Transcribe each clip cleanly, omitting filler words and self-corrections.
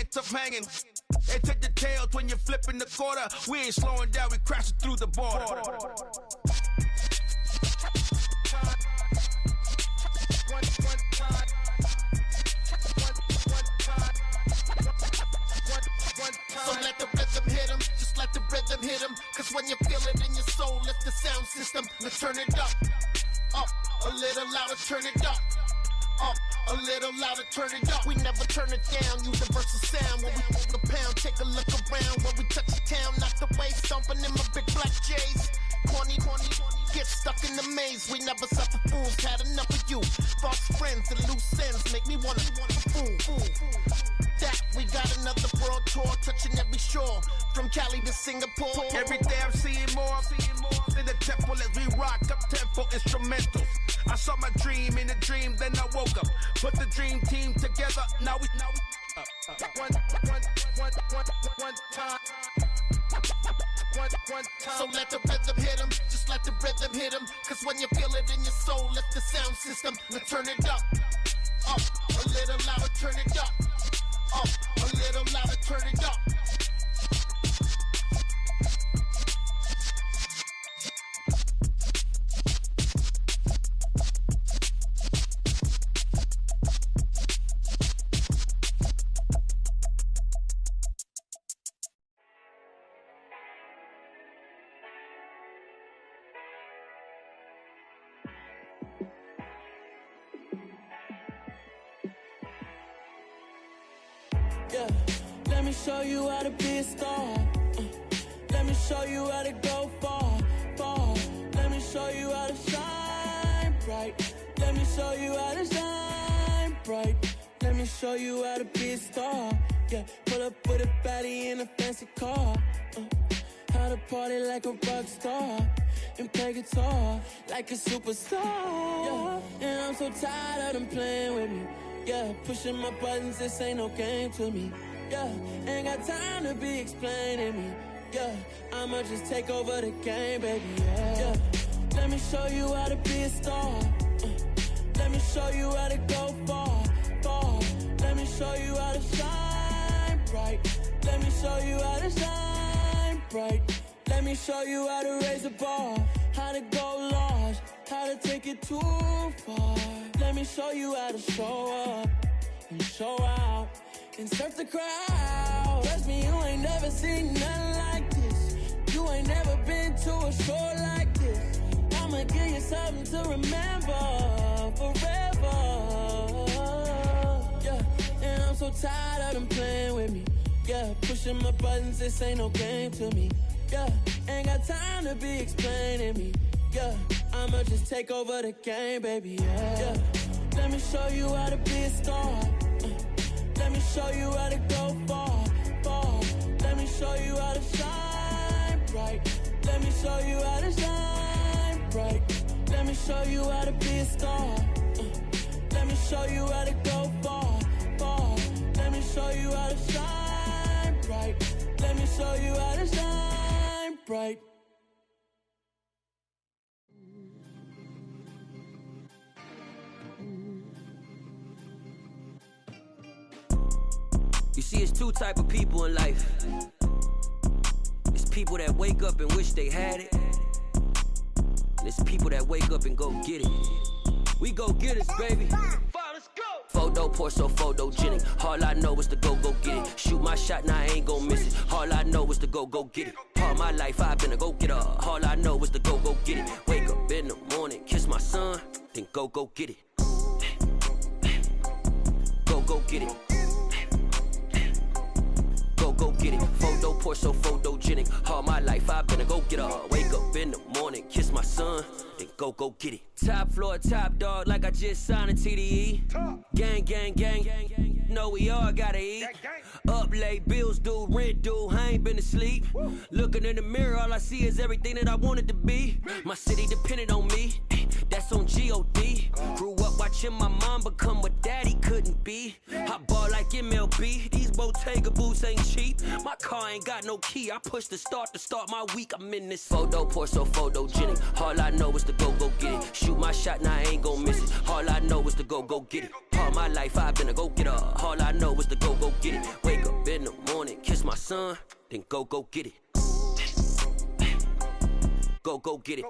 get tough hanging. They take the tails when you're flipping the quarter. We ain't slowing down, we crashing through the border. So let the rhythm hit him, just let the rhythm hit him. Cause when you feel it in your soul, lift the sound system. Now turn it up, a little louder, turn it up. A little louder, turn it up. We never turn it down, universal sound. When we move the pound, take a look around. When we touch the town, knock the way, stomping in my big black J's. Corny, get stuck in the maze. We never suffer fools, had enough of you. False friends and loose ends make me wanna fool. That we got another world tour, touching every shore, from Cali to Singapore. Every day I'm seeing more in the temple as we rock up tempo instrumentals. I saw my dream in a dream, then I woke up. Put the dream team together, now we one time. So let the rhythm hit him, just let the rhythm hit him. Cause when you feel it in your soul, lift the sound system. Now turn it up, a little louder, turn it up. A little louder, turn it up. Yeah, let me show you how to be a star. Let me show you how to go far. Let me show you how to shine bright. Let me show you how to shine bright. Let me show you how to be a star. Yeah, pull up with a baddie in a fancy car. How to party like a rock star and play guitar like a superstar. Yeah, and I'm so tired of them playing with me. Yeah, pushing my buttons, this ain't no game to me. Yeah, ain't got time to be explaining me. Yeah, I'ma just take over the game, baby. Yeah, let me show you how to be a star. Let me show you how to go far. Let me show you how to shine bright. Let me show you how to shine bright. Let me show you how to raise a bar, how to go large, how to take it too far. Let me show you how to show up and show out and surf the crowd. Trust me, you ain't never seen nothing like this. You ain't never been to a show like this. I'ma give you something to remember forever. Yeah, and I'm so tired of them playing with me. Yeah, pushing my buttons, this ain't no game to me. Yeah, ain't got time to be explaining me. Yeah, I'ma just take over the game, baby. Yeah, let me show you how to be a star. Let me show you how to go far. Let me show you how to shine bright. Let me show you how to shine bright. Let me show you how to be a star. Let me show you how to go far. Let me show you how to shine bright. Let me show you how to shine bright. You see, it's two type of people in life. It's people that wake up and wish they had it. And it's people that wake up and go get it. We go get it, baby. Let's go. Photo pour so photogenic. All I know is to go get it. Shoot my shot, now I ain't gon' miss it. All I know is to go get it. All my life I've been a go getter. All I know is to go get it. Wake up in the morning, kiss my son, then go get it. Go get it. Go get it. Photo pour so photogenic. All my life I've been a go getter. Wake up in the morning, kiss my son, then go get it. Top floor, top dog, like I just signed a TDE. Gang. Know we all gotta eat. Up late, bills due, rent due, I ain't been asleep. Looking in the mirror, all I see is everything that I wanted to be. My city depended on me, that's on G.O.D. Grew up watching my mom become what daddy couldn't be. I ball like MLB, these Bottega boots ain't cheap. My car ain't got no key, I push the start to start my week. I'm in this photo pour so photogenic. All I know is to go get it. Shoot my shot, now I ain't gon' miss it. All I know is to go get it. All my life I've been a go getter. All I know is to go get it. Wake up son, then go get it. Go get it.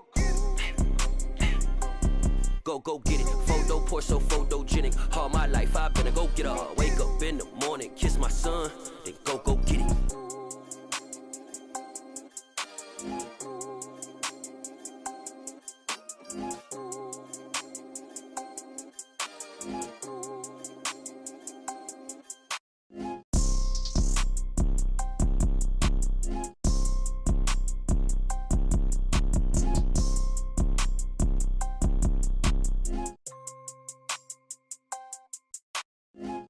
Go get it. Photo poor, so photogenic. All my life I've been a go getter. Wake up in the morning, kiss my son, then go get it.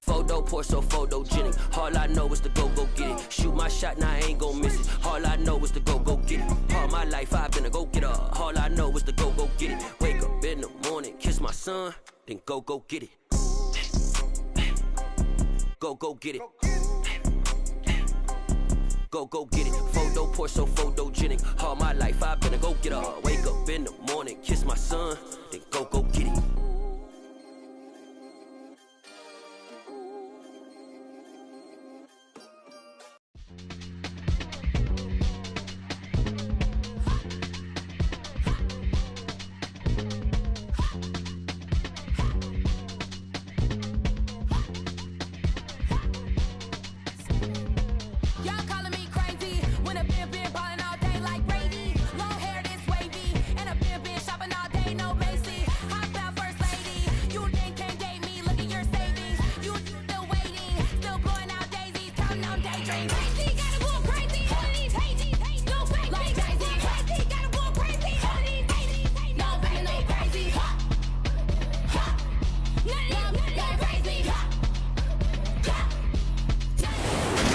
Photo poor, so photogenic. All I know is to go get it. Shoot my shot, now I ain't gon' miss it. All I know is to go get it. All my life I've been a go getter. All I know is to go get it. Wake up in the morning, kiss my son, then go get it. Go get it. Go get it. Photo poor, so photogenic. All my life I've been a go getter. Wake up in the morning, kiss my son, then go get it.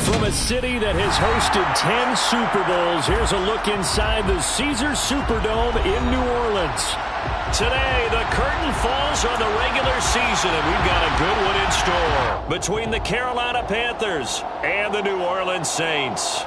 From a city that has hosted 10 Super Bowls, here's a look inside the Caesars Superdome in New Orleans. Today, the curtain falls on the regular season, and we've got a good one in store between the Carolina Panthers and the New Orleans Saints.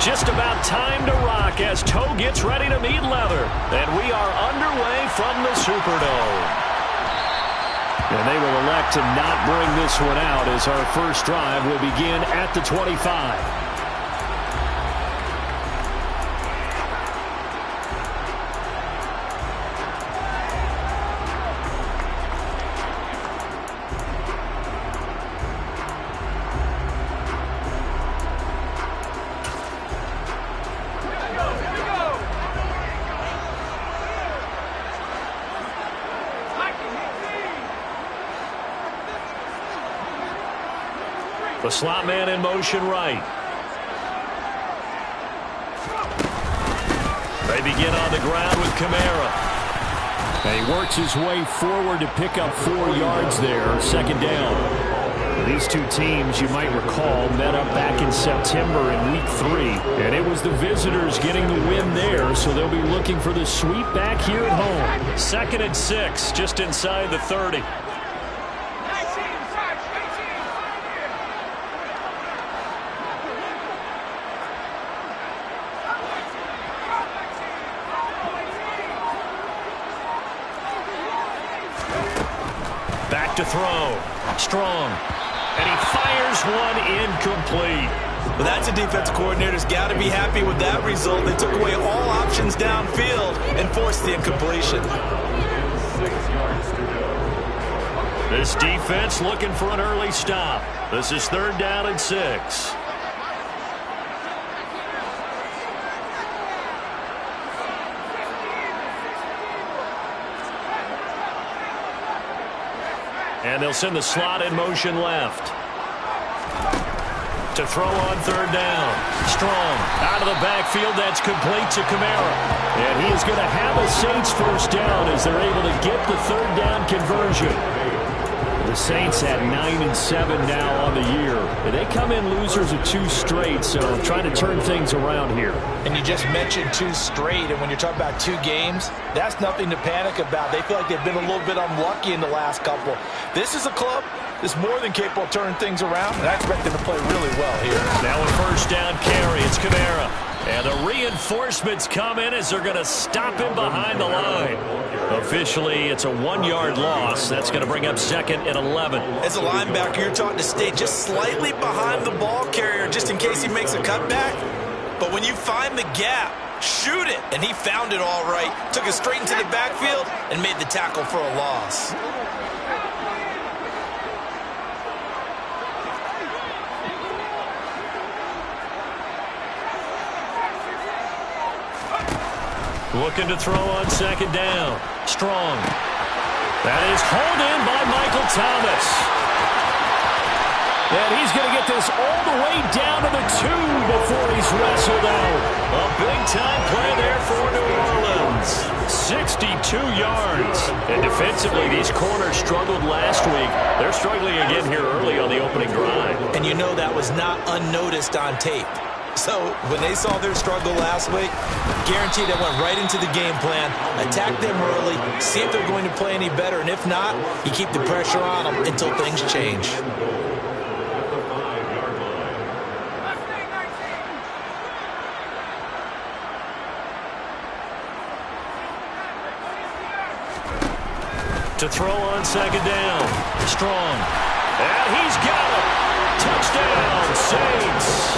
Just about time to rock as toe gets ready to meet leather. And we are underway from the Superdome. And they will elect to not bring this one out as our first drive will begin at the 25. The slot man in motion right. They begin on the ground with Kamara. And he works his way forward to pick up 4 yards there, second down. These two teams, you might recall, met up back in September in Week 3. And it was the visitors getting the win there, so they'll be looking for the sweep back here at home. 2nd and 6, just inside the 30. Back to throw. Strong. And he fires one incomplete. Well, that's a defensive coordinator's got to be happy with that result. They took away all options downfield and forced the incompletion. This defense looking for an early stop. This is 3rd down and 6. And they'll send the slot in motion left. To throw on 3rd down. Strong. Out of the backfield. That's complete to Kamara. And he is going to have a Saints first down as they're able to get the 3rd down conversion. The Saints at 9-7 now on the year. And they come in losers of 2 straight, so trying to turn things around here. And you just mentioned 2 straight, and when you're talking about 2 games, that's nothing to panic about. They feel like they've been a little bit unlucky in the last couple. This is a club that's more than capable of turning things around, and I expect them to play really well here. Now a first down carry. It's Kamara. And the reinforcements come in as they're going to stop him behind the line. Officially, it's a 1-yard loss. That's going to bring up 2nd and 11. As a linebacker, you're taught to stay just slightly behind the ball carrier just in case he makes a cutback. But when you find the gap, shoot it. And he found it all right. Took it straight into the backfield and made the tackle for a loss. Looking to throw on 2nd down. Strong. That is hauled in by Michael Thomas. And he's going to get this all the way down to the 2 before he's wrestled out. A big-time play there for New Orleans. 62 yards. And defensively, these corners struggled last week. They're struggling again here early on the opening drive. And you know that was not unnoticed on tape. So when they saw their struggle last week, guaranteed they went right into the game plan, attack them early, see if they're going to play any better, and if not, you keep the pressure on them until things change. To throw on 2nd down. Strong. And he's got it. Touchdown, Saints.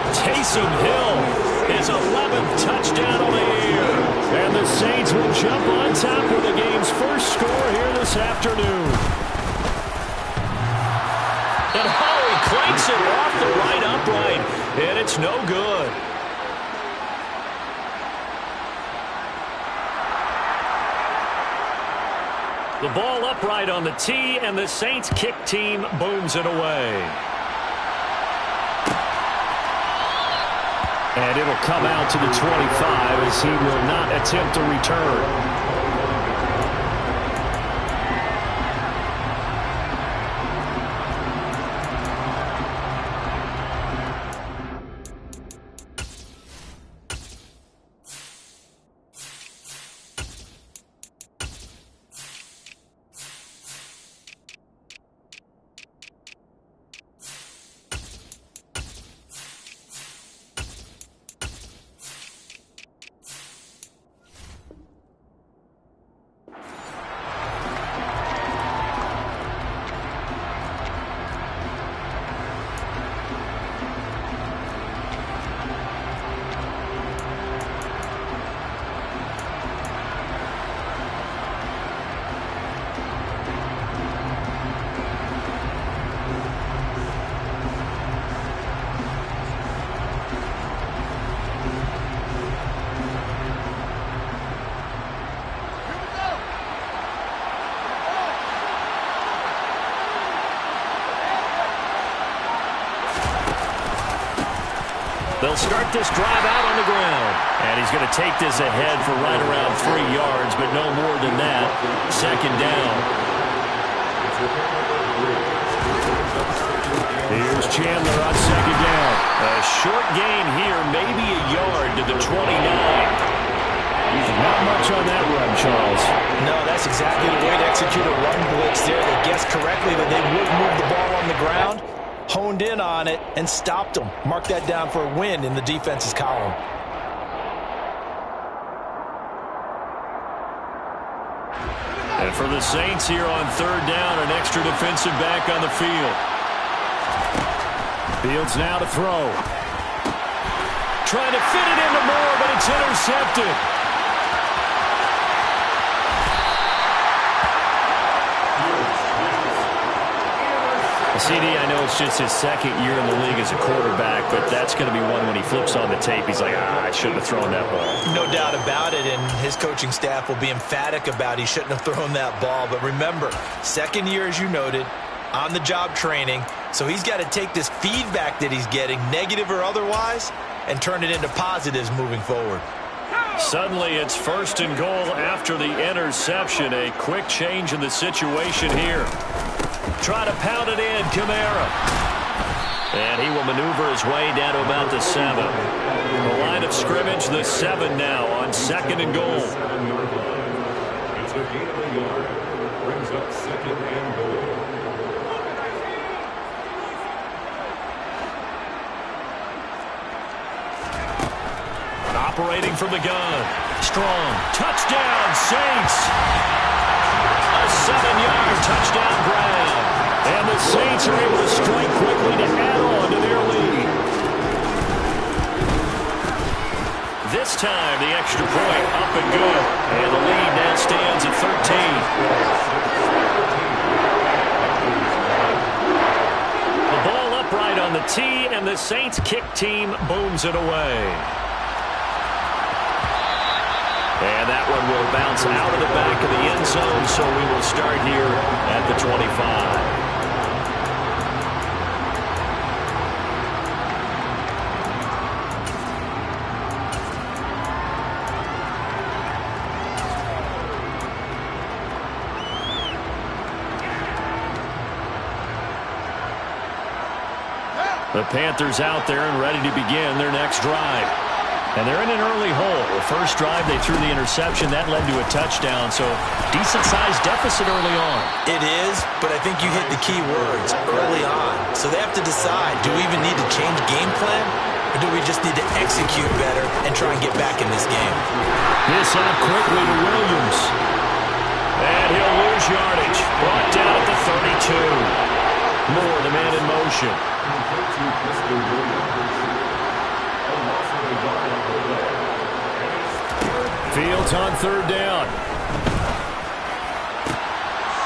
Taysom Hill, his 11th touchdown on the year. And the Saints will jump on top of the game's first score here this afternoon. And Howie cranks it off the right upright, and it's no good. The ball upright on the tee, and the Saints kick team booms it away. And it'll come out to the 25 as he will not attempt to return. They'll start this drive out on the ground. And he's going to take this ahead for right around 3 yards, but no more than that. 2nd down. Here's Chandler on 2nd down. A short gain here, maybe a yard to the 29. Not much on that run, Charles. No, that's exactly the way to execute a run blitz there. They guessed correctly that they would move the ball on the ground, honed in on it, and stopped them. Mark that down for a win in the defense's column. And for the Saints here on 3rd down, an extra defensive back on the field. Fields now to throw. Trying to fit it into Moore, but it's intercepted. CD, I know it's just his 2nd year in the league as a quarterback, but that's going to be one when he flips on the tape. He's like, I shouldn't have thrown that ball. No doubt about it, and his coaching staff will be emphatic about he shouldn't have thrown that ball. But remember, 2nd year, as you noted, on-the-job training, so he's got to take this feedback that he's getting, negative or otherwise, and turn it into positives moving forward. Suddenly, it's 1st and goal after the interception. A quick change in the situation here. Try to pound it in, Kamara. And he will maneuver his way down to about the 7. The line of scrimmage, the 7 now on 2nd and goal. It's a gain of a yard. Brings up 2nd and goal. operating from the gun. Strong. Touchdown, Saints. A 7-yard touchdown grab. And the Saints are able to strike quickly to add on to their lead. This time, the extra point up and good. And the lead now stands at 13. The ball upright on the tee, and the Saints kick team booms it away. And that one will bounce out of the back of the end zone, so we will start here at the 25. The Panthers out there and ready to begin their next drive. And they're in an early hole. The first drive, they threw the interception. That led to a touchdown, so decent-sized deficit early on. It is, but I think you hit the key words, early on. So they have to decide, do we even need to change game plan, or do we just need to execute better and try and get back in this game? This out quickly to Williams. And he'll lose yardage. Brought down at the 32. Moore, the man in motion. Fields on third down.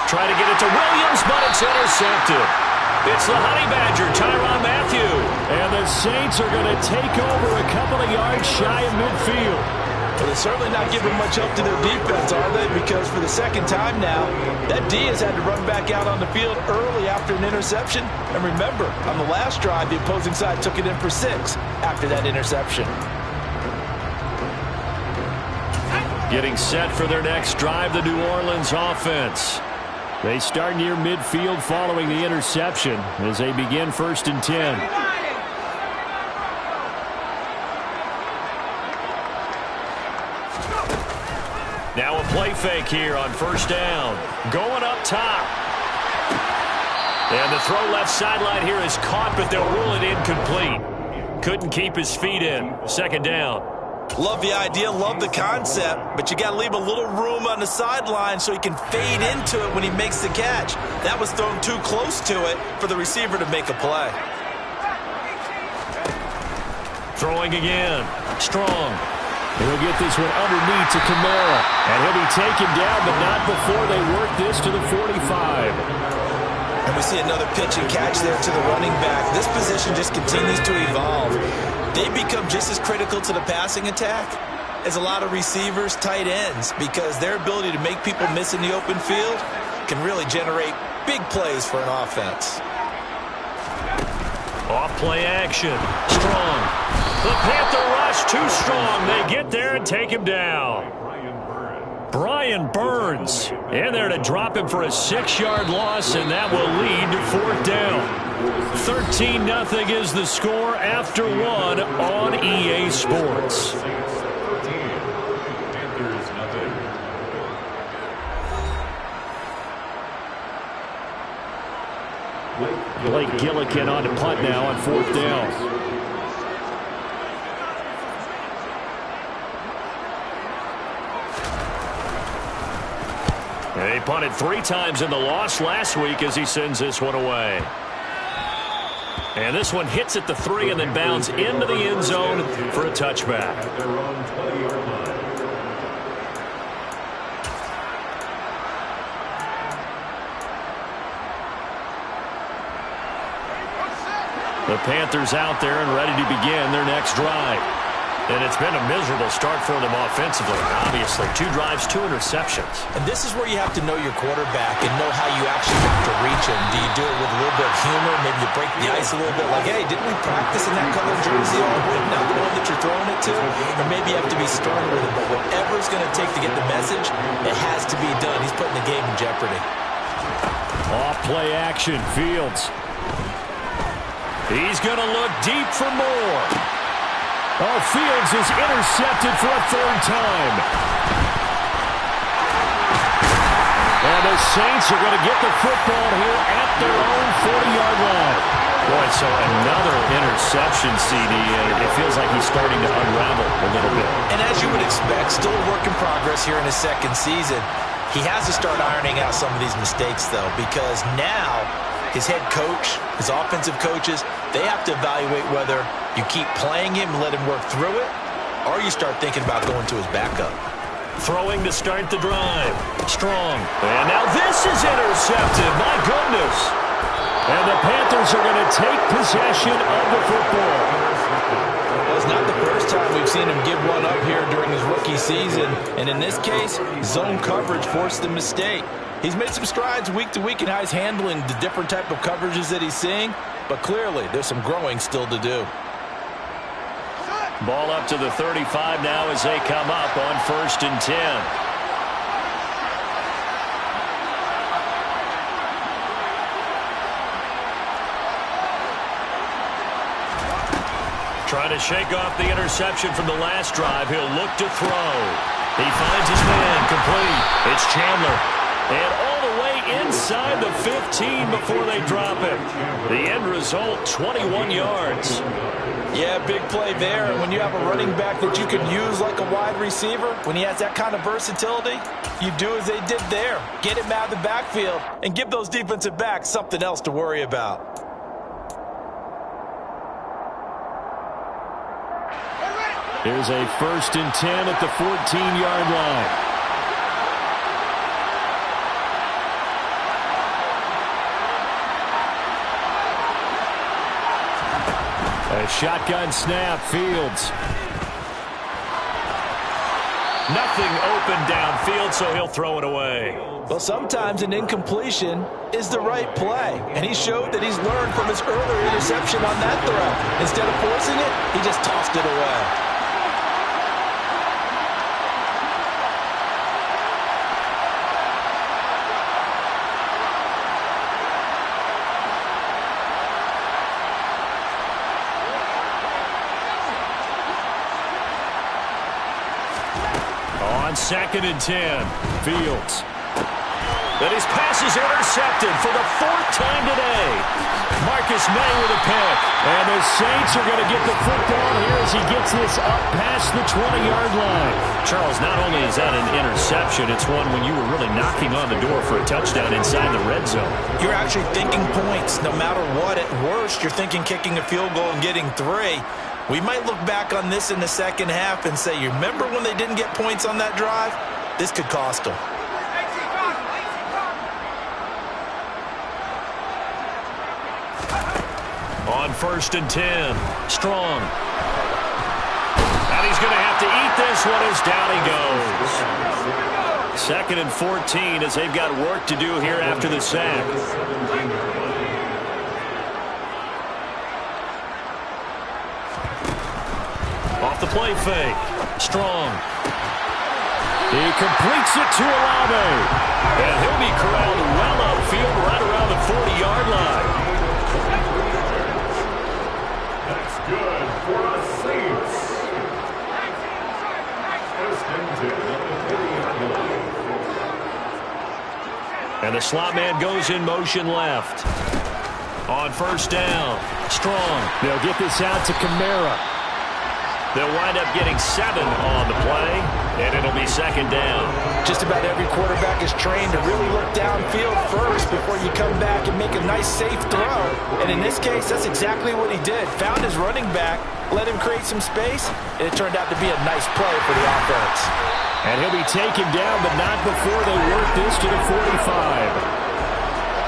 Try to get it to Williams, but it's intercepted. It's the Honey Badger, Tyrann Mathieu. And the Saints are going to take over a couple of yards shy of midfield. Well, they're certainly not giving much up to their defense, are they? Because for the second time now, that D has had to run back out on the field early after an interception. And remember, on the last drive, the opposing side took it in for 6 after that interception. Getting set for their next drive, the New Orleans offense. They start near midfield following the interception as they begin 1st and 10. Now a play fake here on 1st down. Going up top. And the throw left sideline here is caught, but they'll rule it incomplete. Couldn't keep his feet in. 2nd down. Love the idea, love the concept, but you got to leave a little room on the sideline so he can fade into it when he makes the catch. That was thrown too close to it for the receiver to make a play. Throwing again. Strong. He'll get this one underneath to Kamara. And he'll be taken down, but not before they work this to the 45. And we see another pitch and catch there to the running back. This position just continues to evolve. They become just as critical to the passing attack as a lot of receivers, tight ends, because their ability to make people miss in the open field can really generate big plays for an offense. Off play action. Strong. The Panther rush too strong. They get there and take him down. Brian Burns in there to drop him for a 6-yard loss, and that will lead to 4th down. 13-0 is the score after 1 on EA Sports. Blake Gillikin on to punt now on 4th down. He punted 3 times in the loss last week as he sends this one away. And this one hits at the 3 and then bounds into the end zone for a touchback. The Panthers out there and ready to begin their next drive. And it's been a miserable start for them offensively. Obviously, 2 drives, 2 interceptions. And this is where you have to know your quarterback and know how you actually have to reach him. Do you do it with a little bit of humor? Maybe you break the ice a little bit like, hey, didn't we practice in that color jersey all week? Not the one that you're throwing it to? Or maybe you have to be stern with him. But whatever it's going to take to get the message, it has to be done. He's putting the game in jeopardy. Off play action, Fields. He's going to look deep for more. Oh, Fields is intercepted for a 3rd time. And the Saints are going to get the football here at their own 40-yard line. Boy, so another interception, CD, and it feels like he's starting to unravel a little bit. would expect, still a work in progress here in his second season. He has to start ironing out some of these mistakes, though, because now his head coach, his offensive coaches, they have to evaluate whether you keep playing him and let him work through it, or you start thinking about going to his backup. Throwing to start the drive. Strong. And now this is intercepted. My goodness. And the Panthers are going to take possession of the football. Well, it's not the first time we've seen him give one up here during his rookie season. And in this case, zone coverage forced the mistake. He's made some strides week to week in how he's handling the different type of coverages that he's seeing. But clearly, there's some growing still to do. Ball up to the 35 now as they come up on 1st and 10. Trying to shake off the interception from the last drive. He'll look to throw. He finds his man complete. It's Chandler. And all the way inside the 15 before they drop it. The end result, 21 yards. Yeah, big play there. And when you have a running back that you can use like a wide receiver, when he has that kind of versatility, you do as they did there. Get him out of the backfield and give those defensive backs something else to worry about. Here's a 1st and 10 at the 14-yard line. A shotgun snap, Fields. Nothing open downfield, so he'll throw it away. Well, sometimes an incompletion is the right play, and he showed that he's learned from his earlier interception on that throw. Instead of forcing it, he just tossed it away. On 2nd and 10, Fields. And his pass is intercepted for the 4th time today. Marcus May with a pick. And the Saints are going to get the football here as he gets this up past the 20-yard line. Charles, not only is that an interception, it's one when you were really knocking on the door for a touchdown inside the red zone. You're actually thinking points. No matter what, at worst, you're thinking kicking a field goal and getting 3. We might look back on this in the second half and say, you remember when they didn't get points on that drive? This could cost them. On 1st and 10, Strong. And he's going to have to eat this one as down he goes. 2nd and 14 as they've got work to do here after the sack. Off the play fake. Strong. He completes it to Olave. And he'll be corralled well upfield right around the 40-yard line. That's good for the Saints. 1st and 10 on the 40-yard line. And the slot man goes in motion left. On 1st down, Strong. They'll get this out to Kamara. They'll wind up getting 7 on the play, and it'll be 2nd down. Just about every quarterback is trained to really look downfield first before you come back and make a nice, safe throw. And in this case, that's exactly what he did. Found his running back, let him create some space, and it turned out to be a nice play for the offense. And he'll be taken down, but not before they work this to the 45.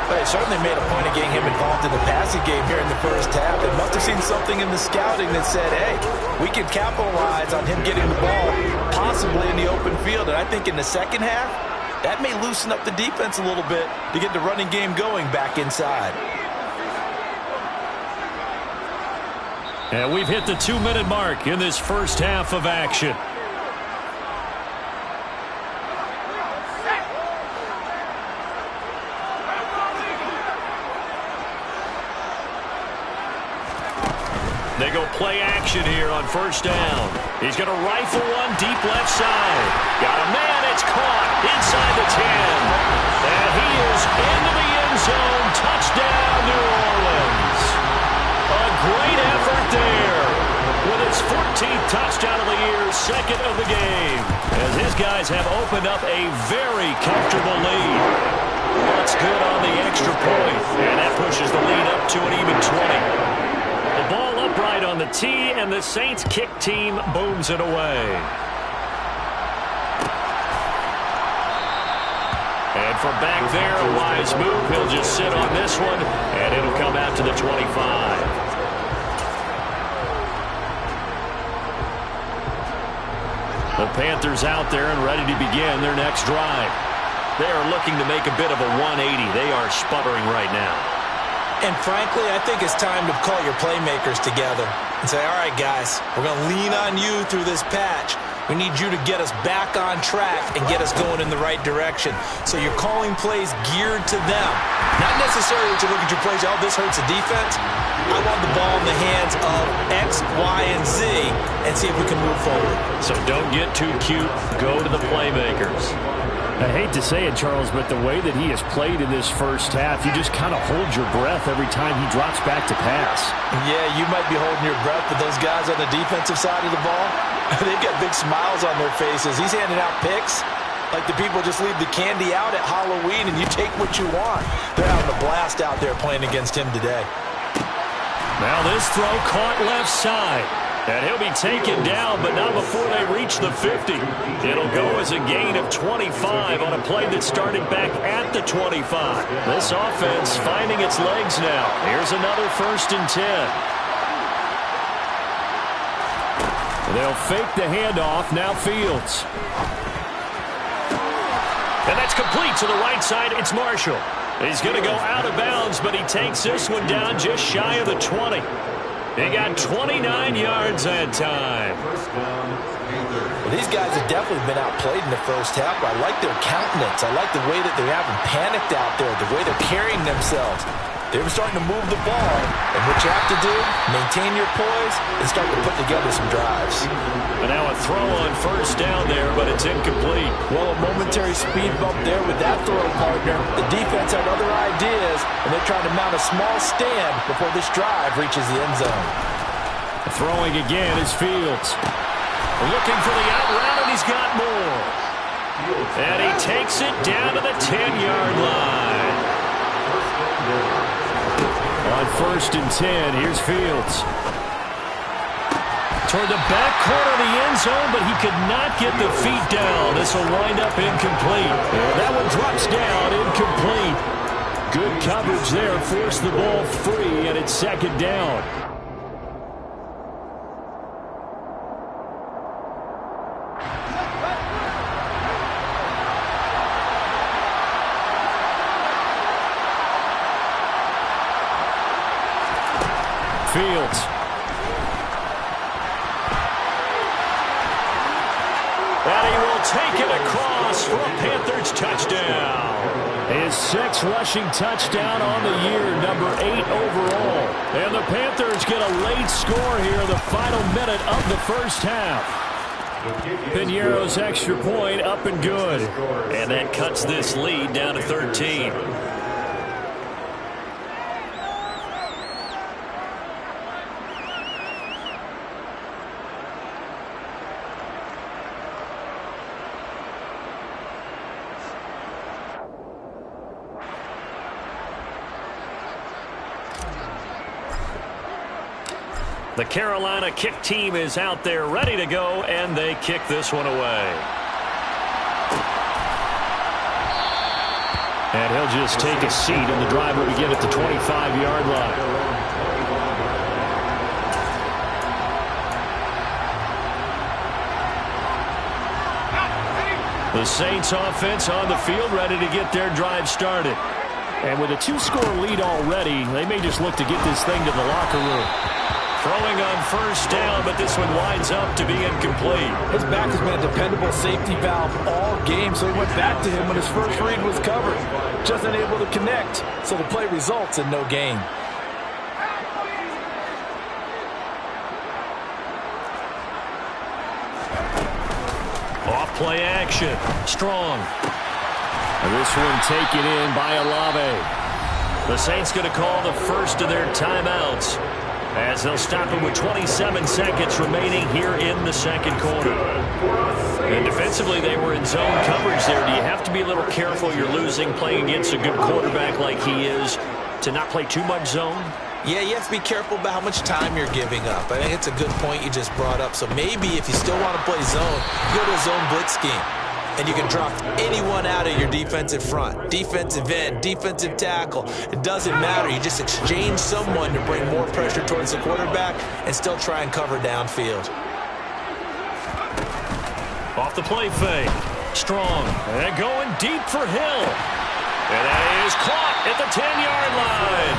But they certainly made a point of getting him involved in the passing game here in the first half. They must have seen something in the scouting that said, hey, we can capitalize on him getting the ball possibly in the open field. And I think in the second half, that may loosen up the defense a little bit to get the running game going back inside. And we've hit the 2-minute mark in this first half of action. They go play action here on 1st down. He's going to rifle one deep left side. Got a man, it's caught inside the 10. And he is into the end zone. Touchdown, New Orleans. A great effort there with a his 14th touchdown of the year, second of the game, as his guys have opened up a very comfortable lead. That's good on the extra point, and that pushes the lead up to an even 20. The ball upright on the tee, and the Saints kick team booms it away. And from back there, a wise move. He'll just sit on this one, and it'll come out to the 25. The Panthers out there and ready to begin their next drive. They are looking to make a bit of a 180. They are sputtering right now. And frankly, I think it's time to call your playmakers together and say, all right, guys, we're going to lean on you through this patch. We need you to get us back on track and get us going in the right direction. So you're calling plays geared to them. Not necessarily to look at your plays, oh, this hurts the defense. I want the ball in the hands of X, Y, and Z and see if we can move forward. So don't get too cute. Go to the playmakers. I hate to say it, Charles, but the way that he has played in this first half, you just kind of hold your breath every time he drops back to pass. Yeah, you might be holding your breath, but those guys on the defensive side of the ball, they've got big smiles on their faces. He's handing out picks like the people just leave the candy out at Halloween and you take what you want. They're having a blast out there playing against him today. Now this throw caught left side. And he'll be taken down, but not before they reach the 50. It'll go as a gain of 25 on a play that started back at the 25. This offense finding its legs now. Here's another 1st and 10. They'll fake the handoff. Now Fields. And that's complete to the right side. It's Marshall. He's going to go out of bounds, but he takes this one down just shy of the 20. He got 29 yards that time. Well, these guys have definitely been outplayed in the first half. I like their countenance. I like the way that they haven't panicked out there, the way they're carrying themselves. They were starting to move the ball. And what you have to do, maintain your poise and start to put together some drives. And now a throw on 1st down there, but it's incomplete. Well, a momentary speed bump there with that throw, partner. The defense had other ideas, and they're trying to mount a small stand before this drive reaches the end zone. Throwing again is Fields. Looking for the out route, and he's got more. And he takes it down to the 10-yard line. On 1st and 10, here's Fields. Toward the back corner of the end zone, but he could not get the feet down. This will wind up incomplete. And that one drops down, incomplete. Good coverage there, forced the ball free, and it's 2nd down. Fields. And he will take it across for a Panthers touchdown. His 6th rushing touchdown on the year, number 8 overall. And the Panthers get a late score here in the final minute of the first half. Piñeiro's extra point up and good. And that cuts this lead down to 13. The Carolina kick team is out there ready to go, and they kick this one away. And he'll just take a seat, and the drive will begin at the 25-yard line. The Saints offense on the field ready to get their drive started. And with a 2-score lead already, they may just look to get this thing to the locker room. Throwing on 1st down, but this one winds up to be incomplete. His back has been a dependable safety valve all game, so he went back to him when his first read was covered. Just unable to connect, so the play results in no gain. Off play action. Strong. And this one taken in by Olave. The Saints going to call the first of their timeouts. as they'll stop it with 27 seconds remaining here in the second quarter. And defensively, they were in zone coverage there. Do you have to be a little careful? You're losing, playing against a good quarterback like he is, to not play too much zone? Yeah, you have to be careful about how much time you're giving up. I think it's a good point you just brought up. So maybe if you still want to play zone, you go to a zone blitz scheme. And you can drop anyone out of your defensive front. Defensive end, defensive tackle. It doesn't matter. You just exchange someone to bring more pressure towards the quarterback and still try and cover downfield. Off the play fake. Strong. And going deep for Hill. And that is caught at the 10-yard line.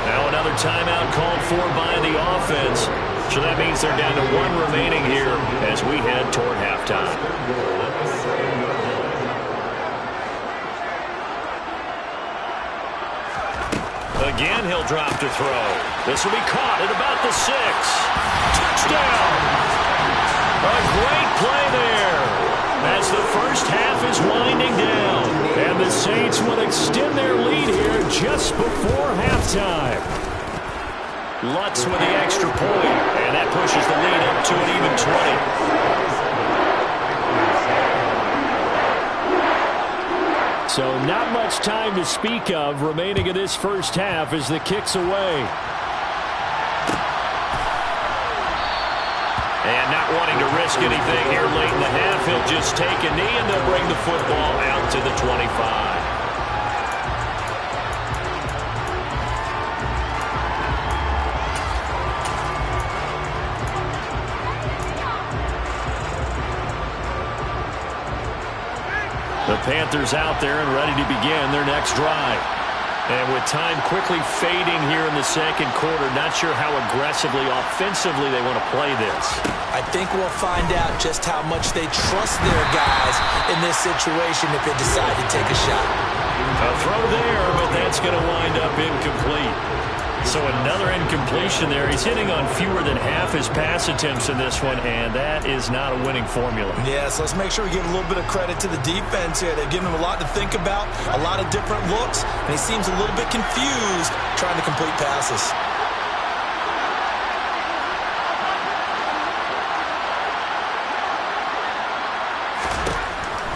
Now another timeout called for by the offense. So that means they're down to 1 remaining here as we head toward halftime. Again, he'll drop to throw. This will be caught at about the 6. Touchdown! A great play there as the first half is winding down. And the Saints will extend their lead here just before halftime. Lutz with the extra point, and that pushes the lead up to an even 20. So not much time to speak of remaining in this first half as the kick's away. And not wanting to risk anything here late in the half, he'll just take a knee and they'll bring the football out to the 25. The Panthers out there and ready to begin their next drive. And with time quickly fading here in the second quarter, not sure how aggressively, offensively they want to play this. I think we'll find out just how much they trust their guys in this situation if they decide to take a shot. A throw there, but that's going to wind up incomplete. So another incompletion there. He's hitting on fewer than half his pass attempts in this one, and that is not a winning formula. Yeah, so let's make sure we give a little bit of credit to the defense here. They've given him a lot to think about, a lot of different looks, and he seems a little bit confused trying to complete passes.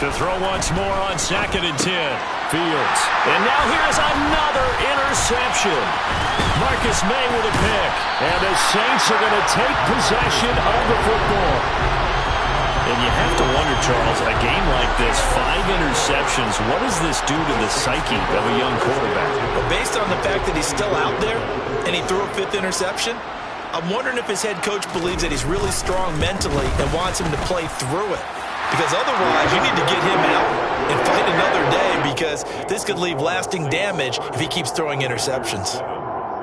To throw once more on 2nd and 10. Fields. And now here's another interception. Marcus May with a pick. And the Saints are going to take possession of the football. And you have to wonder, Charles, a game like this, 5 interceptions, what does this do to the psyche of a young quarterback? But based on the fact that he's still out there and he threw a 5th interception, I'm wondering if his head coach believes that he's really strong mentally and wants him to play through it. Because otherwise, you need to get him out and fight another day because this could leave lasting damage if he keeps throwing interceptions.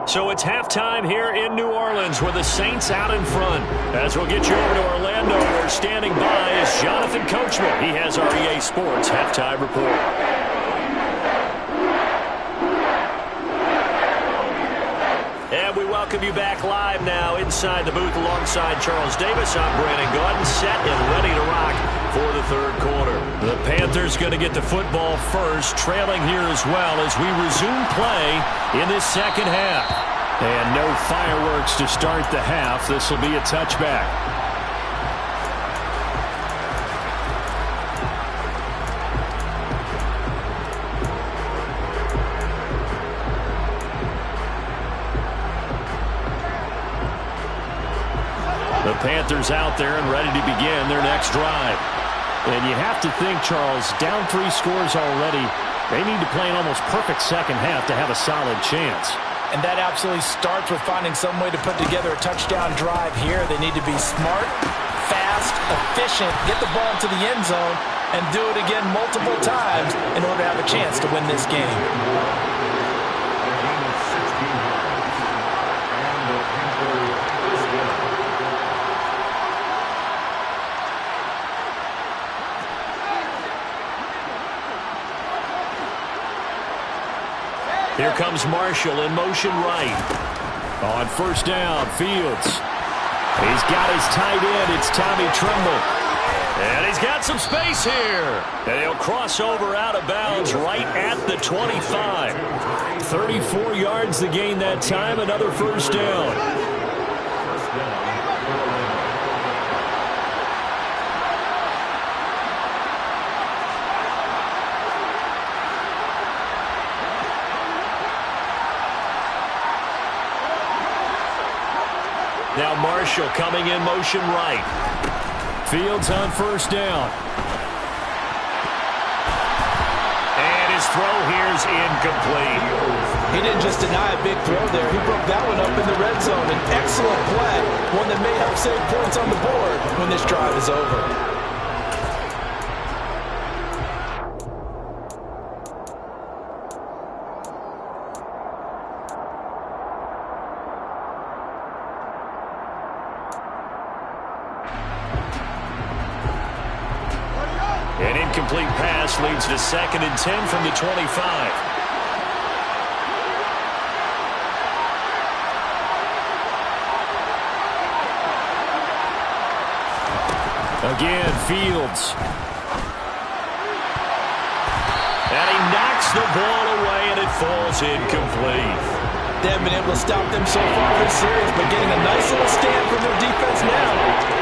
So it's halftime here in New Orleans with the Saints out in front. As we'll get you over to Orlando, where standing by is Jonathan Coachman. He has our EA Sports halftime report. And we welcome you back live now inside the booth alongside Charles Davis. I'm Brandon Gordon, set and ready to rock for the third quarter. The Panthers going to get the football first, trailing here as well as we resume play in this second half. And no fireworks to start the half. This will be a touchback. The Panthers out there and ready to begin their next drive. And you have to think, Charles, down 3 scores already, they need to play an almost perfect second half to have a solid chance. And that absolutely starts with finding some way to put together a touchdown drive here. They need to be smart, fast, efficient, get the ball to the end zone, and do it again multiple times in order to have a chance to win this game. Here comes Marshall in motion right. On first down, Fields. He's got his tight end. It's Tommy Tremble. And he's got some space here. And he'll cross over out of bounds right at the 25. 34 yards to gain that time. Another first down. Now Marshall coming in motion right. Fields on first down. And his throw here's incomplete. He didn't just deny a big throw there. He broke that one up in the red zone. An excellent play. One that may help save points on the board when this drive is over. An incomplete pass leads to 2nd and 10 from the 25. Again, Fields. And he knocks the ball away, and it falls incomplete. They haven't been able to stop them so far this series, but getting a nice little stand from their defense now.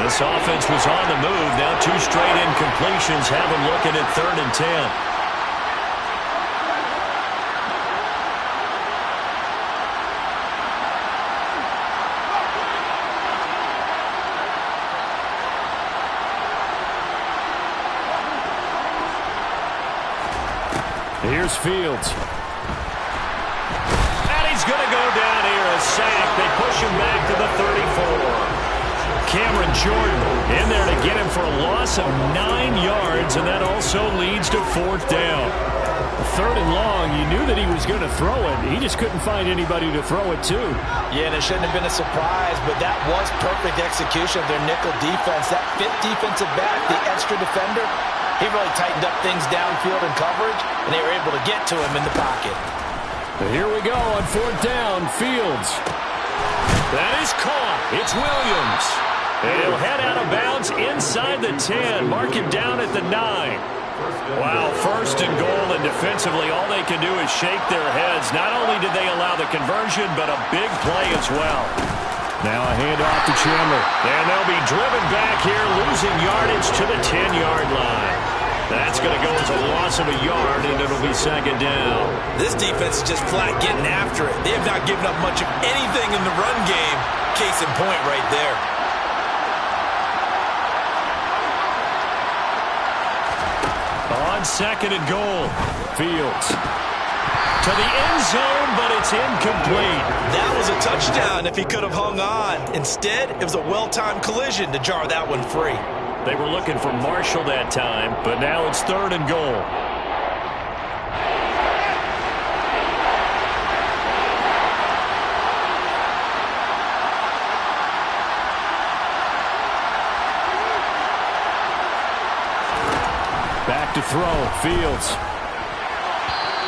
This offense was on the move. Now 2 straight incompletions have them looking at 3rd and 10. Here's Fields. And he's going to go down here, a sack. They push him back to the 34. Cameron Jordan in there to get him for a loss of 9 yards, and that also leads to 4th down. 3rd and long, you knew that he was going to throw it. He just couldn't find anybody to throw it to. Yeah, and it shouldn't have been a surprise, but that was perfect execution of their nickel defense. That 5th defensive back, the extra defender, he really tightened up things downfield in coverage, and they were able to get to him in the pocket. Here we go on 4th down. Fields. That is caught. It's Williams. And he'll head out of bounds inside the 10. Mark him down at the 9. Wow, 1st and goal, and defensively all they can do is shake their heads. Not only did they allow the conversion, but a big play as well. Now a handoff to Chandler. And they'll be driven back here, losing yardage to the 10-yard line. That's going to go as a loss of a yard, and it'll be 2nd down. This defense is just flat getting after it. They have not given up much of anything in the run game. Case in point right there. On 2nd and goal, Fields to the end zone, but it's incomplete. That was a touchdown if he could have hung on. Instead, it was a well-timed collision to jar that one free. They were looking for Marshall that time, but now it's 3rd and goal. Back to throw, Fields.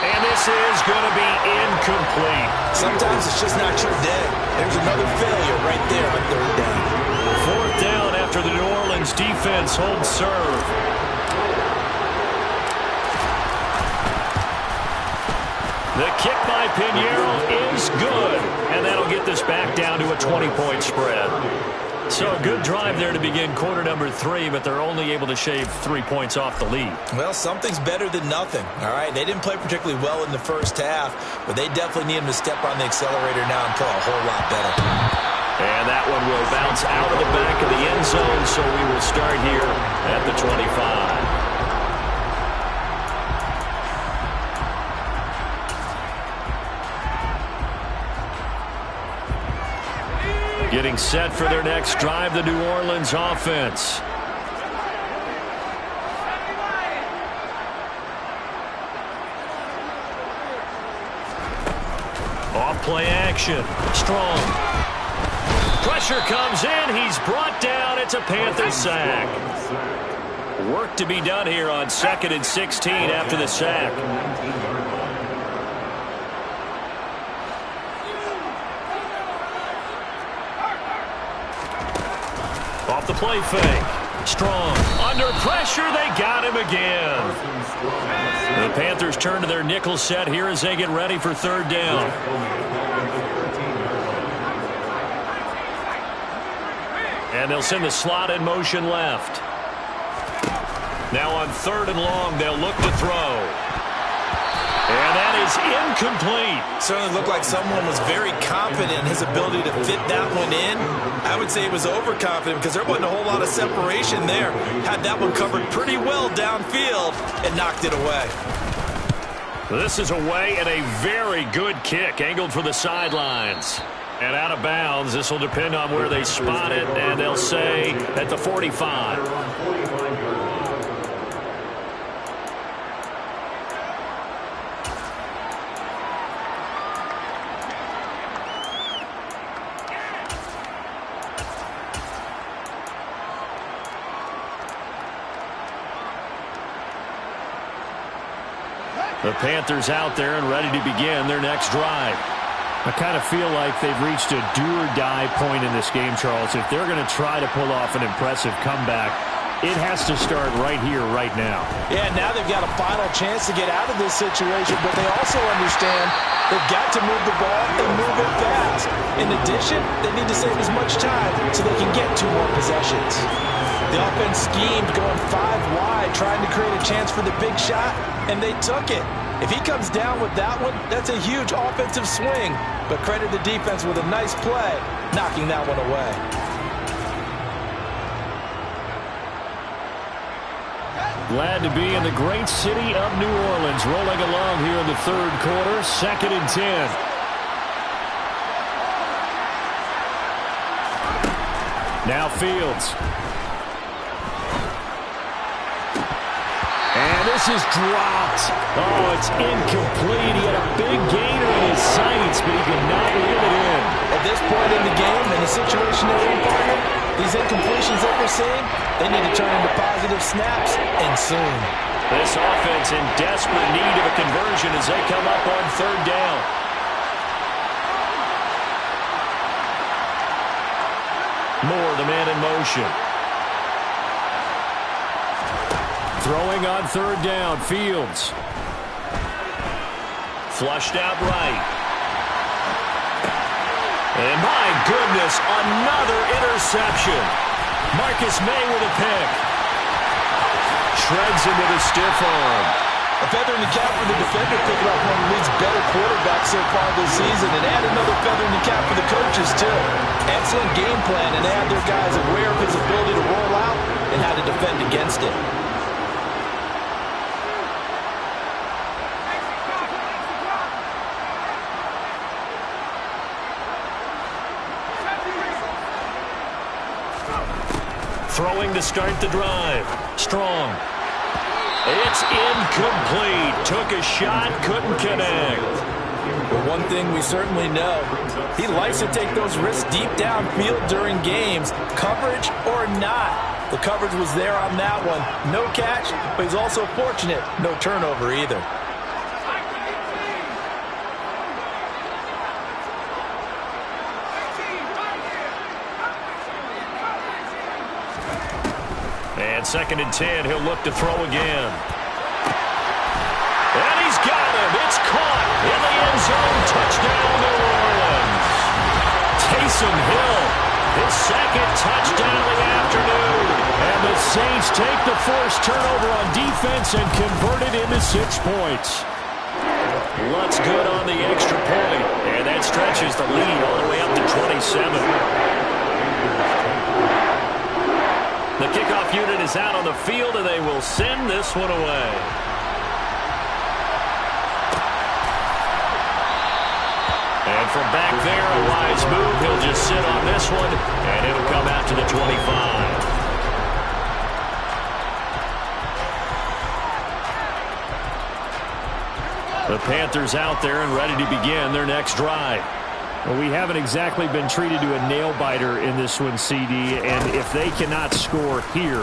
And this is going to be incomplete. Sometimes it's just not your day. There's another failure right there on 3rd down. 4th down after the New Orleans defense holds serve. The kick by Pinheiro is good, and that'll get this back down to a 20-point spread. So a good drive there to begin quarter number 3, but they're only able to shave 3 points off the lead. Well, something's better than nothing, all right? They didn't play particularly well in the first half, but they definitely need them to step on the accelerator now and play a whole lot better. And that one will bounce out of the back of the end zone, so we will start here at the 25. Getting set for their next drive, the New Orleans offense. Off-play action. Strong. Pressure comes in. He's brought down. It's a Panther sack. Work to be done here on 2nd and 16 after the sack. Off the play fake. Strong. Under pressure, they got him again. The Panthers turn to their nickel set here as they get ready for third down. And they'll send the slot in motion left. Now on third and long, they'll look to throw. And that is incomplete. Certainly looked like someone was very confident in his ability to fit that one in. I would say he was overconfident because there wasn't a whole lot of separation there. Had that one covered pretty well downfield and knocked it away. This is away and a very good kick angled for the sidelines. And out of bounds, this will depend on where they spot it, and they'll say at the 45. The Panthers out there and ready to begin their next drive. I kind of feel like they've reached a do-or-die point in this game, Charles. If they're going to try to pull off an impressive comeback, it has to start right here, right now. Yeah, now they've got a final chance to get out of this situation, but they also understand they've got to move the ball and move it fast. In addition, they need to save as much time so they can get 2 more possessions. The offense schemed going 5 wide, trying to create a chance for the big shot, and they took it. If he comes down with that one, that's a huge offensive swing. But credit the defense with a nice play, knocking that one away. Glad to be in the great city of New Orleans, rolling along here in the third quarter, 2nd and 10. Now Fields. And this is dropped. Oh, it's incomplete. He had a big gainer in his sights, but he could not reel it in. At this point in the game, in the situation they're in, partner, these incompletions that we're seeing, they need to turn into positive snaps, and soon. This offense in desperate need of a conversion as they come up on third down. Moore, the man in motion. Throwing on third down, Fields. Flushed out right. And my goodness, another interception. Marcus May with a pick. Shreds him with a stiff arm. A feather in the cap for the defender, picking up one of the league's better quarterbacks so far this season, and add another feather in the cap for the coaches, too. Excellent game plan, and they had their guys aware of his ability to roll out and how to defend against it. Throwing to start the drive. Strong. It's incomplete. Took a shot, couldn't connect. But one thing we certainly know, he likes to take those risks deep downfield during games, coverage or not. The coverage was there on that one. No catch, but he's also fortunate. No turnover either. And 2nd and 10, he'll look to throw again. And he's got him. It's caught in the end zone. Touchdown, New Orleans. Taysom Hill, his 2nd touchdown of the afternoon. And the Saints take the forced turnover on defense and convert it into 6 points. Lutz good on the extra point. And that stretches the lead all the way up to 27. The kickoff unit is out on the field, and they will send this one away. And from back there, a wise move. He'll just sit on this one, and it'll come out to the 25. The Panthers out there and ready to begin their next drive. Well, we haven't exactly been treated to a nail-biter in this one, CD, and if they cannot score here,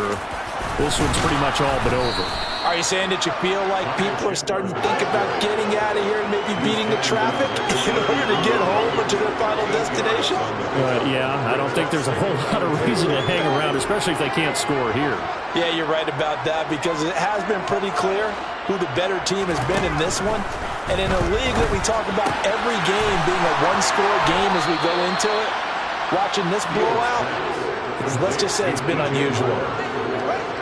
this one's pretty much all but over. Are you saying that you feel like people are starting to think about getting out of here and maybe beating the traffic in order to get home or to their final destination? Yeah, I don't think there's a whole lot of reason to hang around, especially if they can't score here. Yeah, you're right about that because it has been pretty clear who the better team has been in this one. And in a league that we talk about every game being a one-score game as we go into it, watching this blowout, let's just say it's been unusual.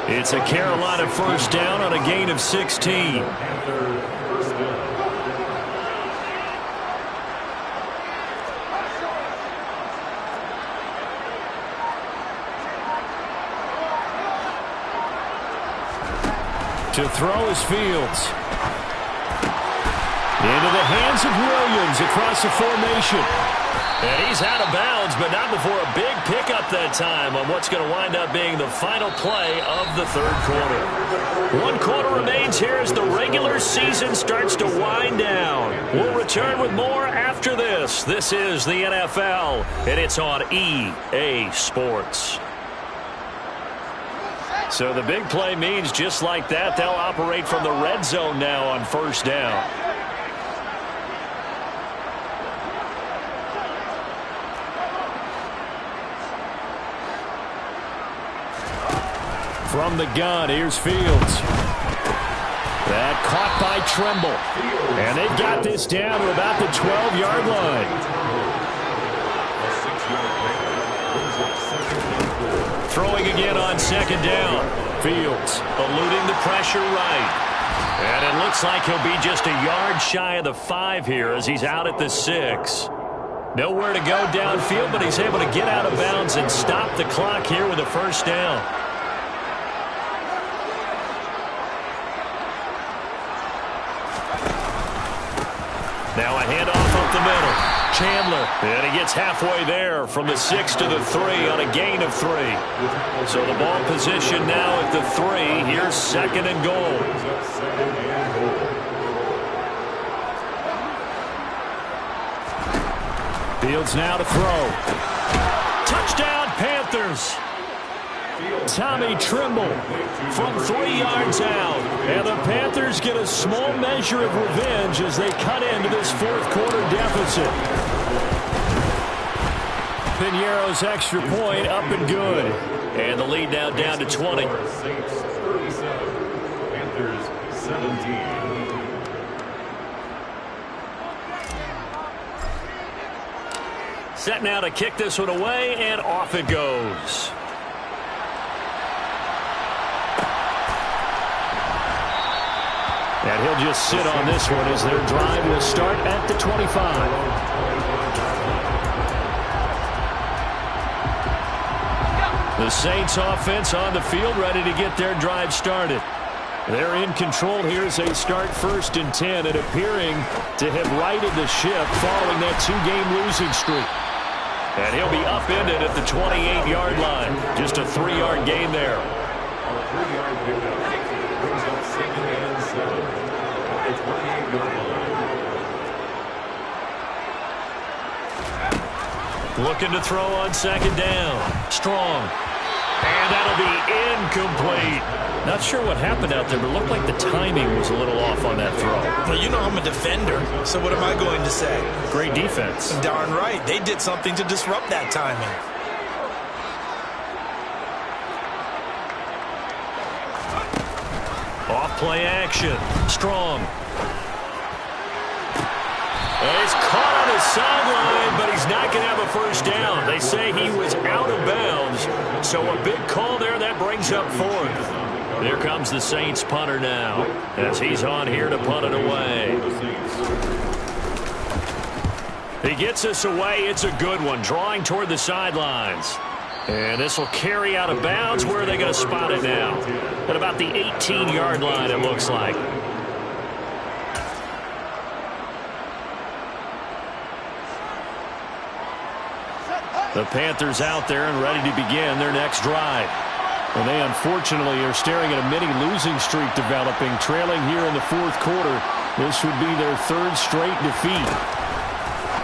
It's a Carolina first down on a gain of 16. To throw is Fields. Into the hands of Williams across the formation. And he's out of bounds, but not before a big pickup that time on what's going to wind up being the final play of the third quarter. 1 quarter remains here as the regular season starts to wind down. We'll return with more after this. This is the NFL, and it's on EA Sports. So the big play means just like that, they'll operate from the red zone now on first down. From the gun, here's Fields. That caught by Tremble. And they've got this down to about the 12-yard line. Throwing again on second down. Fields eluding the pressure right. And it looks like he'll be just a yard shy of the 5 here as he's out at the 6. Nowhere to go downfield, but he's able to get out of bounds and stop the clock here with a first down. Now a handoff up the middle. Chandler, and he gets halfway there from the 6 to the 3 on a gain of 3. So the ball position now at the 3. Here's second and goal. Fields now to throw. Touchdown, Panthers. Tommy Tremble from 3 yards out. And the Panthers get a small measure of revenge as they cut into this fourth quarter deficit. Piñeiro's extra point up and good. And the lead now down to 20. Saints 37, Panthers 17. Set now to kick this one away, and off it goes. And he'll just sit on this one as their drive will start at the 25. The Saints offense on the field ready to get their drive started. They're in control here as they start 1st and 10 and appearing to have righted the ship following that 2-game losing streak. And he'll be upended at the 28-yard line. Just a 3-yard gain there. A 3-yard pickup brings up 2nd and 7 at the 28-yard line. Looking to throw on second down. Strong. And that'll be incomplete. Not sure what happened out there, but it looked like the timing was a little off on that throw. Well, you know I'm a defender, so what am I going to say? Great defense. Darn right. They did something to disrupt that timing. Off play action. Strong. And he's caught on his sideline, but he's not going to have a first down. They say he was out of bounds. So a big call there that brings up 4th. Here comes the Saints punter now as he's on here to punt it away. He gets this away. It's a good one, drawing toward the sidelines. And this will carry out of bounds. Where are they going to spot it now? At about the 18-yard line, it looks like. The Panthers out there and ready to begin their next drive. And they unfortunately are staring at a mini losing streak developing, trailing here in the fourth quarter. This would be their 3rd straight defeat.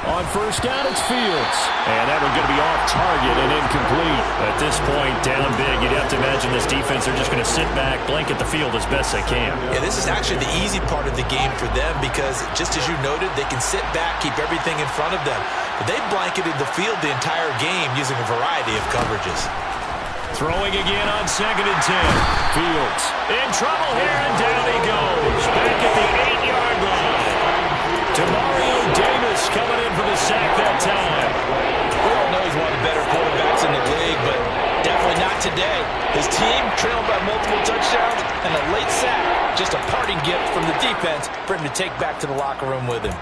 On first down, it's Fields. And that one's going to be off target and incomplete. At this point, down big, you'd have to imagine this defense, they're just going to sit back, blanket the field as best they can. Yeah, this is actually the easy part of the game for them because, just as you noted, they can sit back, keep everything in front of them. But they blanketed the field the entire game using a variety of coverages. Throwing again on 2nd and 10. Fields in trouble here, and down he goes. Back at the 8-yard line. Demario Davis coming in for the sack that time. We all know he's one of the better quarterbacks in the league, but definitely not today. His team trailed by multiple touchdowns, and a late sack, just a parting gift from the defense for him to take back to the locker room with him.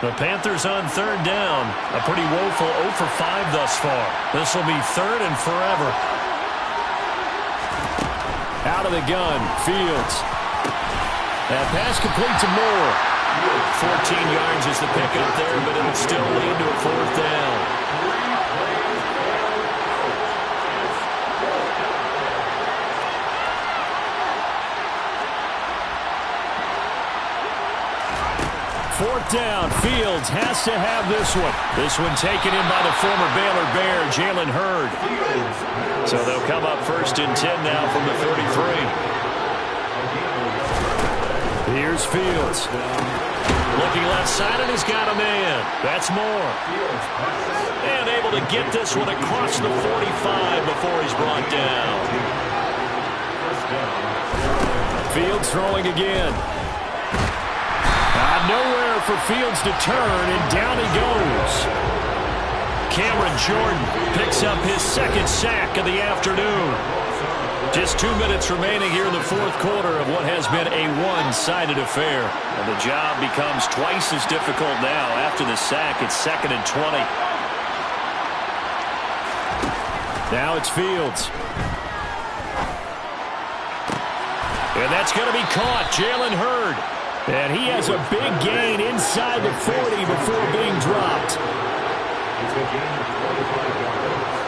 The Panthers on 3rd down. A pretty woeful 0 for 5 thus far. This will be 3rd and forever. Out of the gun, Fields. That pass complete to Moore. 14 yards is the pickup there, but it'll still lead to a 4th down. Fourth down, Fields has to have this one. This one taken in by the former Baylor Bear, Jalen Hurd. So they'll come up 1st and 10 now from the 33. Here's Fields. Looking left side, and he's got a man. That's Moore. And able to get this one across the 45 before he's brought down. Fields throwing again. Nowhere for Fields to turn, and down he goes. Cameron Jordan picks up his 2nd sack of the afternoon. Just 2 minutes remaining here in the 4th quarter of what has been a one-sided affair. And the job becomes twice as difficult now. After the sack, it's 2nd and 20. Now it's Fields. And that's going to be caught. Jalen Hurd. And he has a big gain inside the 40 before being dropped. It's a gain of 25 yards.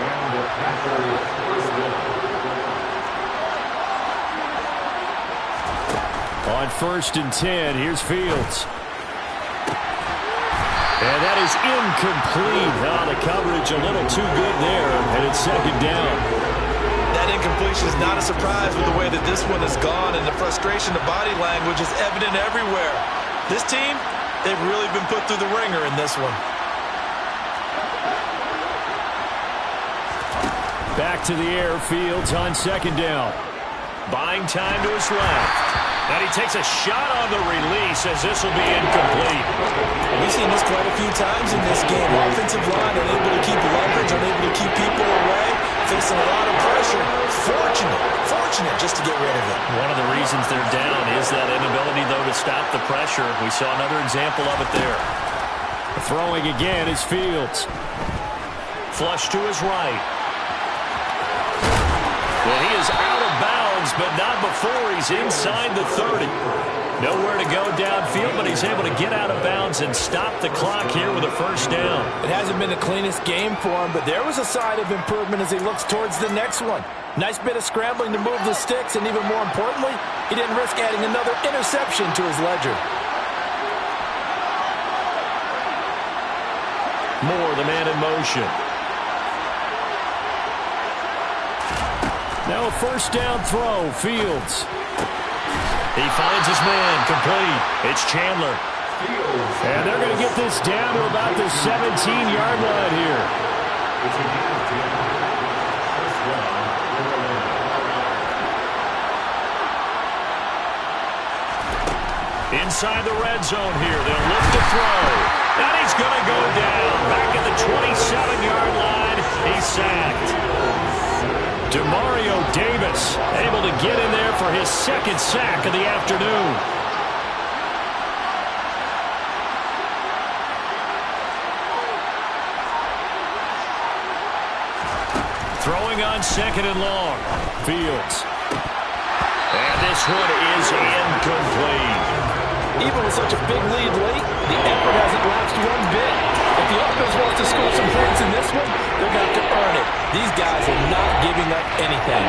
And the Packers first down. On 1st and 10, here's Fields. And that is incomplete. The coverage a little too good there, and it's 2nd down. That incompletion is not a surprise with the way that this one has gone, and the frustration, the body language is evident everywhere. This team, they've really been put through the ringer in this one. Back to the air, Fields on 2nd down. Buying time to his left. And he takes a shot on the release as this will be incomplete. We've seen this quite a few times in this game. Offensive line unable to keep leverage, unable to keep people away, facing a lot of pressure. Fortunate just to get rid of it. One of the reasons they're down is that inability, though, to stop the pressure. We saw another example of it there. Throwing again is Fields. Flush to his right. Well, he is out of bounds, but not before he's inside the 30. Nowhere to go downfield, but he's able to get out of bounds and stop the clock here with a 1st down. It hasn't been the cleanest game for him, but there was a sign of improvement as he looks towards the next one. Nice bit of scrambling to move the sticks, and even more importantly, he didn't risk adding another interception to his ledger. Moore, the man in motion. Now a 1st down throw, Fields. He finds his man, complete. It's Chandler. And they're going to get this down to about the 17-yard line here. Inside the red zone here, they'll look to throw. And he's going to go down. Back at the 27-yard line, he's sacked. Demario Davis able to get in there for his 2nd sack of the afternoon. Throwing on 2nd and long. Fields. And this one is incomplete. Even with such a big lead late, the effort hasn't lapsed one bit. If the offense wants to score some points in this one, they're going to have to earn it. These guys are not giving up anything.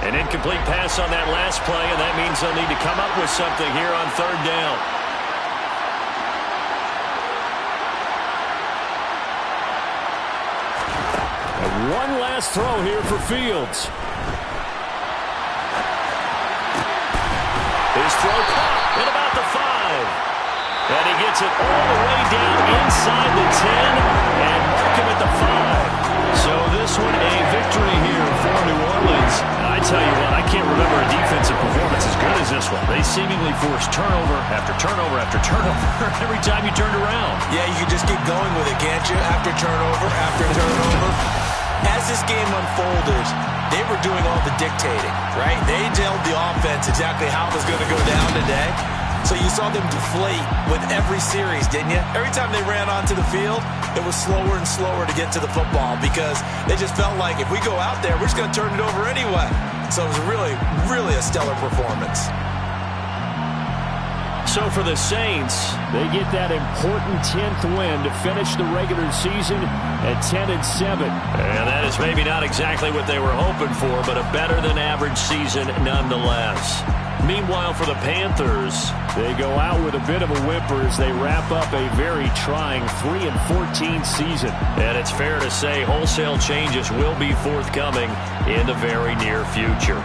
An incomplete pass on that last play, and that means they'll need to come up with something here on third down. And one last throw here for Fields. His throw caught at about the 5. And he gets it all the way down inside the 10 and mark him at the 5. So this one a victory here for New Orleans. And I tell you what, I can't remember a defensive performance as good as this one. They seemingly forced turnover after turnover after turnover every time you turned around. Yeah, you can just keep going with it, can't you? After turnover after turnover. As this game unfolded, they were doing all the dictating, right? They told the offense exactly how it was going to go down today. So you saw them deflate with every series, didn't you? Every time they ran onto the field, it was slower and slower to get to the football because they just felt like if we go out there, we're just going to turn it over anyway. So it was really, really a stellar performance. So for the Saints, they get that important 10th win to finish the regular season at 10-7. And that is maybe not exactly what they were hoping for, but a better than average season nonetheless. Meanwhile, for the Panthers, they go out with a bit of a whimper as they wrap up a very trying 3-14 season. And it's fair to say wholesale changes will be forthcoming in the very near future.